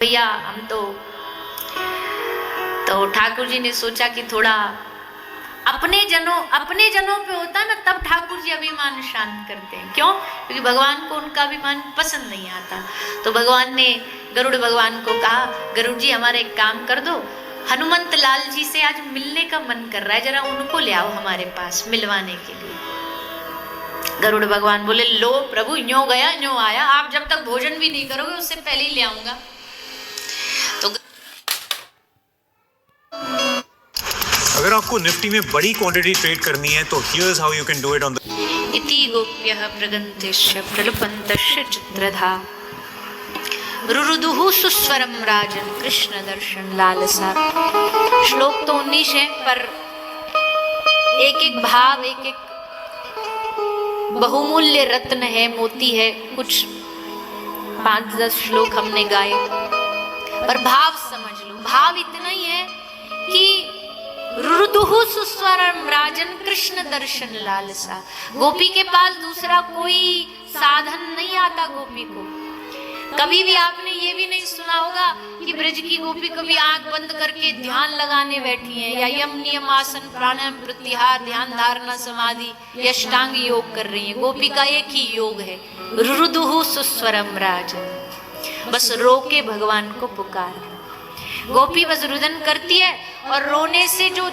भैया हम तो ठाकुर जी ने सोचा कि थोड़ा अपने जनों पे होता ना, तब ठाकुर जी अभिमान शांत करते हैं। क्यों? क्योंकि भगवान को उनका अभिमान पसंद नहीं आता। तो भगवान ने गरुड़ भगवान को कहा, गरुड़ जी हमारा एक काम कर दो, हनुमंत लाल जी से आज मिलने का मन कर रहा है, जरा उनको ले आओ हमारे पास मिलवाने के लिए। गरुड़ भगवान बोले, लो प्रभु, यूं गया यूं आया, आप जब तक भोजन भी नहीं करोगे उससे पहले ही ले आऊंगा। तो अगर आपको निफ्टी में बड़ी क्वांटिटी ट्रेड करनी है तो here's how you can do it on the इति गोप्यः प्रगन्तेश्च प्रलपन्तश्च चित्रधा रुरुदुः सुस्वरम राजन कृष्ण दर्शन लालसा। श्लोक तो 19 है, पर एक एक भाव, एक एक बहुमूल्य रत्न है, मोती है। कुछ 5-10 श्लोक हमने गाए, पर भाव समझ लो। भाव इतना ही है कि रुरुदुः सुस्वरम राजन कृष्ण दर्शन लालसा। गोपी के पास दूसरा कोई साधन नहीं आता गोपी को। कभी भी आपने ये भी नहीं सुना होगा कि ब्रज की गोपी कभी आंख बंद करके ध्यान लगाने बैठी है, या यम नियम आसन प्राणायाम प्रत्याहार ध्यान धारणा समाधि या अष्टांग योग कर रही है। गोपी का एक ही योग है, रुरुदुः सुस्वरम राजन। बस रो के भगवान को पुकार। गोपी बस रुदन करती है, और रोने से जो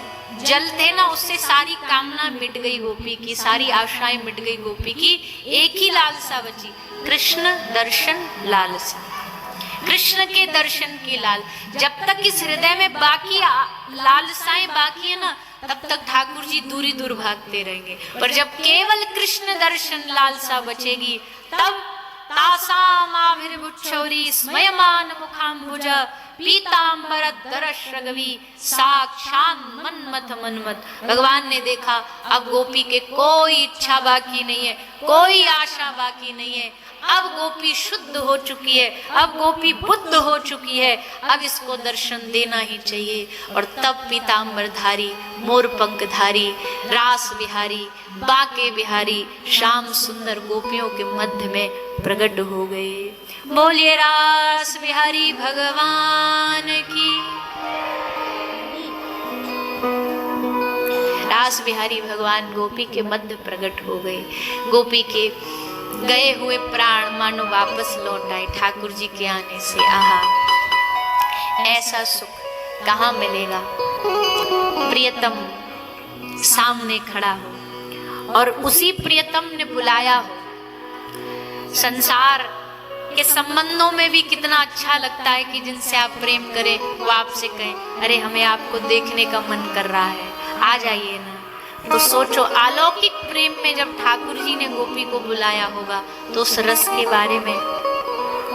जल थे ना, उससे सारी कामना मिट गई गोपी की, सारी आशाएं मिट गई गोपी की। एक ही लालसा बची, कृष्ण दर्शन लालसा। कृष्ण के दर्शन की लाल। जब तक इस हृदय में बाकी लालसाएं बाकी है ना, तब तक ठाकुर जी दूरी दूर भागते रहेंगे। पर जब केवल कृष्ण दर्शन लालसा बचेगी, तब तासामाभिर्भुच्छौरी स्मयमान मुखाम्बुजा पीताम्बरधरश्रगवी साक्षात् मन्मथ मन्मथ। भगवान ने देखा अब गोपी के कोई इच्छा बाकी नहीं है, कोई आशा बाकी नहीं है। अब गोपी शुद्ध हो चुकी है, अब गोपी बुद्ध हो चुकी है, अब इसको दर्शन देना ही चाहिए। और तब पीताम्बरधारी, मोर पंखधारी, रास बिहारी, बाके बिहारी, श्याम सुंदर गोपियों के मध्य में प्रकट हो गए। बोलिए रास बिहारी भगवान की। रास बिहारी भगवान गोपी के मध्य प्रकट हो गए। गोपी के गए हुए प्राण मानो वापस लौट आए ठाकुर जी के आने से। आहा, ऐसा सुख कहाँ मिलेगा। प्रियतम सामने खड़ा हो और उसी प्रियतम ने बुलाया हो। संसार के संबंधों में भी कितना अच्छा लगता है कि जिनसे आप प्रेम करें वो आपसे कहें, अरे हमें आपको देखने का मन कर रहा है, आ जाइए ना। तो सोचो, अलौकिक प्रेम में जब ठाकुर जी ने गोपी को बुलाया होगा, तो उस रस के बारे में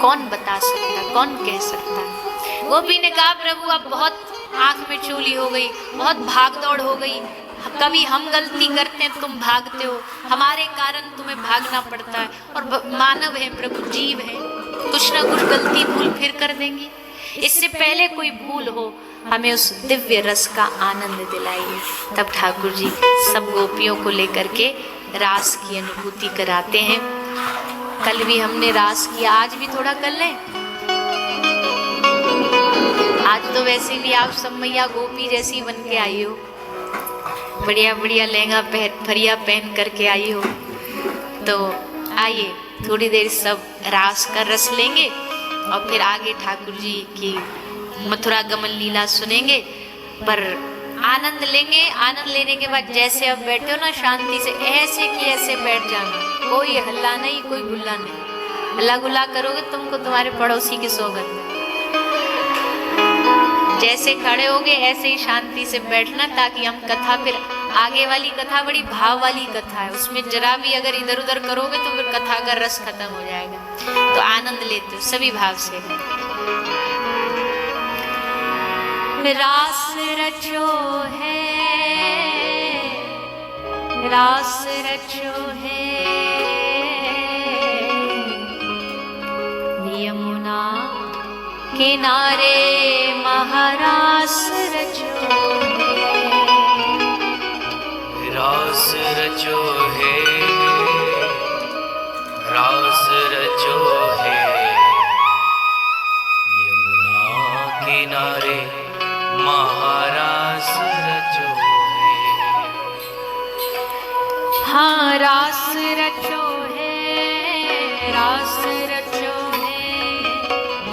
कौन बता सकता, कौन कह सकता है। गोपी ने कहा, प्रभु अब बहुत आंख में चोली हो गई, बहुत भागदौड़ हो गई। कभी हम गलती करते हैं, तुम भागते हो, हमारे कारण तुम्हें भागना पड़ता है। और मानव है प्रभु, जीव है, कुछ ना कुछ गलती भूल फिर कर देंगे। इससे पहले कोई भूल हो, हमें उस दिव्य रस का आनंद दिलाइए। तब ठाकुर जी सब गोपियों को लेकर के रास की अनुभूति कराते हैं। कल भी हमने रास किया, आज भी थोड़ा कर लें। आज तो वैसे भी आप सब मैया गोपी जैसी बन के आई हो, बढ़िया बढ़िया लहंगा फरिया पहन करके आई हो। तो आइए थोड़ी देर सब रास का रस लेंगे और फिर आगे ठाकुर जी की मथुरा गमन लीला सुनेंगे। पर आनंद लेंगे। आनंद लेने के बाद जैसे अब बैठे हो ना, शांति से ऐसे कि ऐसे बैठ जाना, कोई हल्ला नहीं, कोई गुल्ला नहीं। हल्ला गुल्ला करोगे तुमको तुम्हारे पड़ोसी की सौगंध। जैसे खड़े होगे ऐसे ही शांति से बैठना, ताकि हम कथा, फिर आगे वाली कथा बड़ी भाव वाली कथा है, उसमें जरा भी अगर इधर उधर करोगे तो फिर कथा का रस खत्म हो जाएगा। तो आनंद लेते हो सभी भाव से। रास रचो है, रास रचो है, यमुना किनारे महारास रचो है। रास रचो है, रास रचो है, यमुना किनारे महारास रचो है। हाँ रास रचो है, रास रचो है,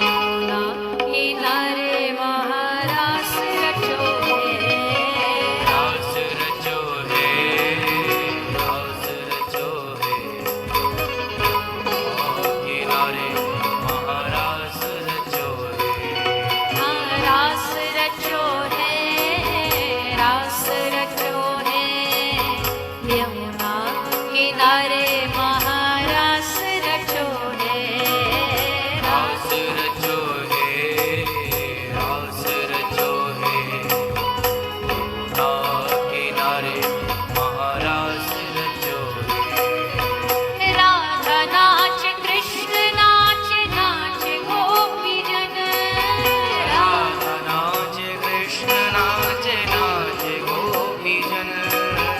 यमुना किनारे महारास रचो है। रास रचो है, रास रचो है, किनारे महारास रचो है। हाँ रास रचो है, रास रचो है, यमुना किनारे महारास रचो है। रास रचो है, रास रचो है, यमुना किनारे महारास रचो है। राधा नाच कृष्ण नाच, नाच गोपी जन। राधा नाच कृष्ण नाच, नाच गोपी जन।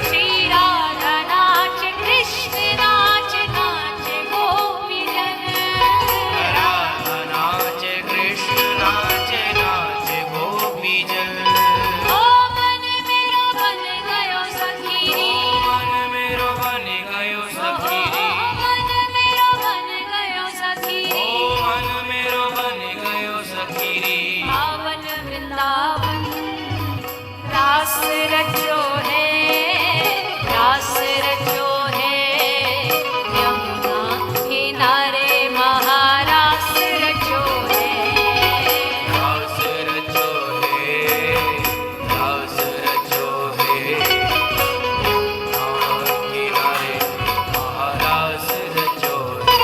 श्री राधा नाच कृष्ण नाच, नाच गोपी जन। राधा नाच कृष्ण नाच, नाच गोपी जन। ओ मन मेरो बन गयो सखीरी, मन मेरो बन गयो सखीरी, मन मेरो बन गयो सखीरी। मन मेरो बन गयो सखीरी। पावन वृंदावन रास रचो है, रास रचो है, यमुना किनारे महारास रचो है। रास रचो है, रास रचो है, यमुना किनारे महारास रचो है।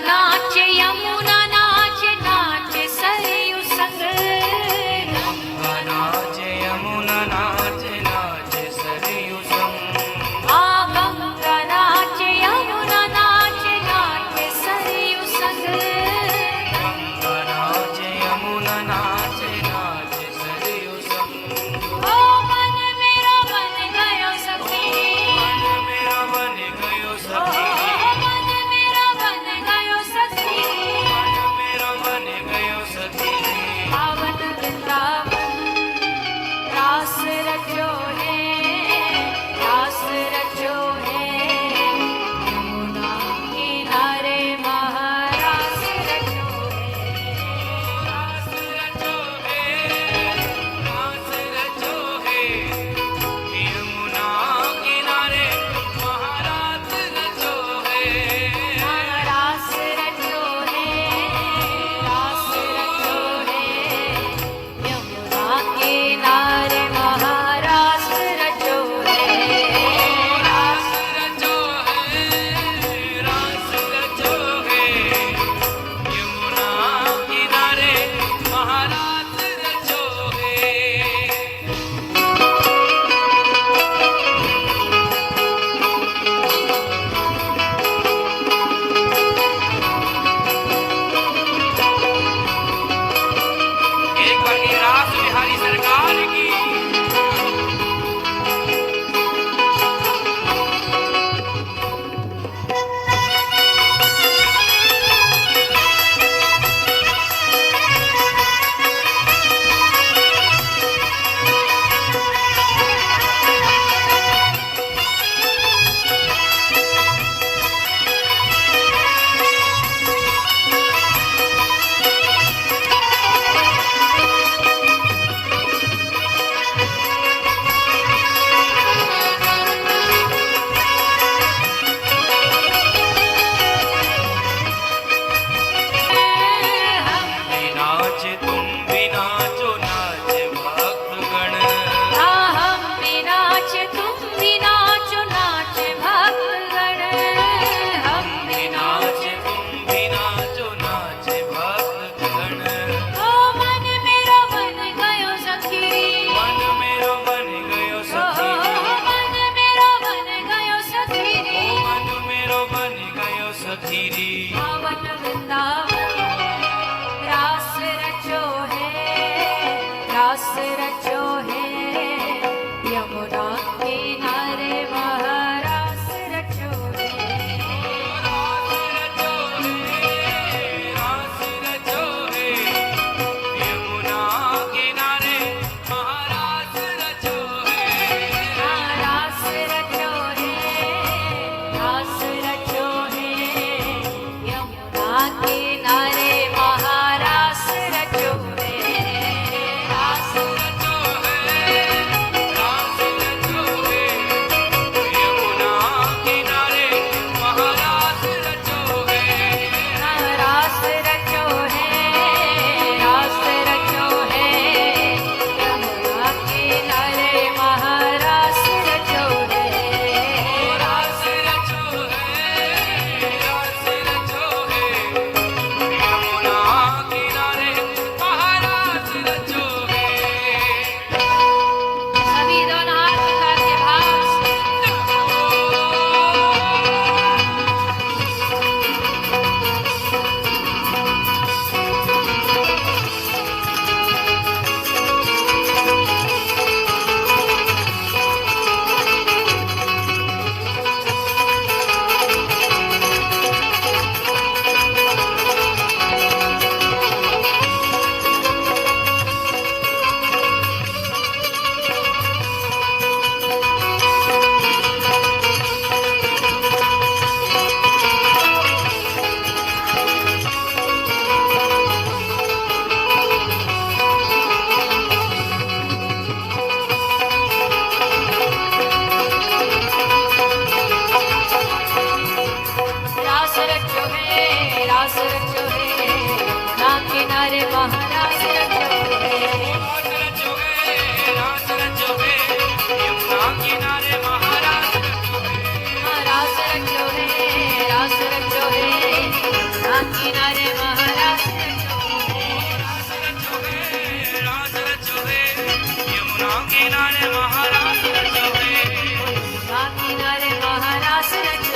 नाचे यमुना नाचे नाचे सरयू संग गंगा नाचे यमुना नाचे नाचे सरयू संग आ गंगा नाचे यमुना नाचे नाचे सरयू संग गंगा नाचे यमुना नाचे नाचे सरयू संग ओ मन मेरा बन गयो सखी मन मेरा बन गयो ओ सखी मन मेरा बन गयो सखी मन मेरा बन गयो सखी पावन वृंदावन रास रचो है रास रचो है यमुना किनारे महारास रचो रास रचो है रास रचो है यमुना किनारे महाराज रचो है रास रचो है रास रचो है यमुना किनारे महारास रचो है रास रचो है रास रचो है यमुना किनारे महाराज रचो है एक बार की रास बिहारी सरकार की हम भी नाचे तुम भी नाचो नाचे भक्तगण हाँ हम भी नाचे तुम भी नाचो नाचे भक्तगण हम भी नाचे तुम भी नाचो नाचे भक्तगण ओ मन मेरा बन गयो सखी मन मेरो बन गयो ओ सखी मन मेरा बन गयो सखी ओ मन मेरो बन गयो सखी री पावन वृंदावन रास रचो है रास रचो है यमुना किनारे महारास रचो है रास रचो है यमुना किनारे महाराज रचो है रास रचो है रास रचो है यमुना किनारे महारास रचो है रास रचो है रास रचो है यमुना किनारे महाराज रचो है रास रचो है रास रचो है यमुना किनारे महारास रचो है रास रचो है रास रचो है यमुना किनारे महाराज रचो है सभी दोनों हाथ उठा के भाव से रास रचो है रास रचो है ना किनारे महारास रचो है रास रचो है रास रचो है यमुना किनारे महाराज रचो है रास रचो है रास रचो है किनारे महाराज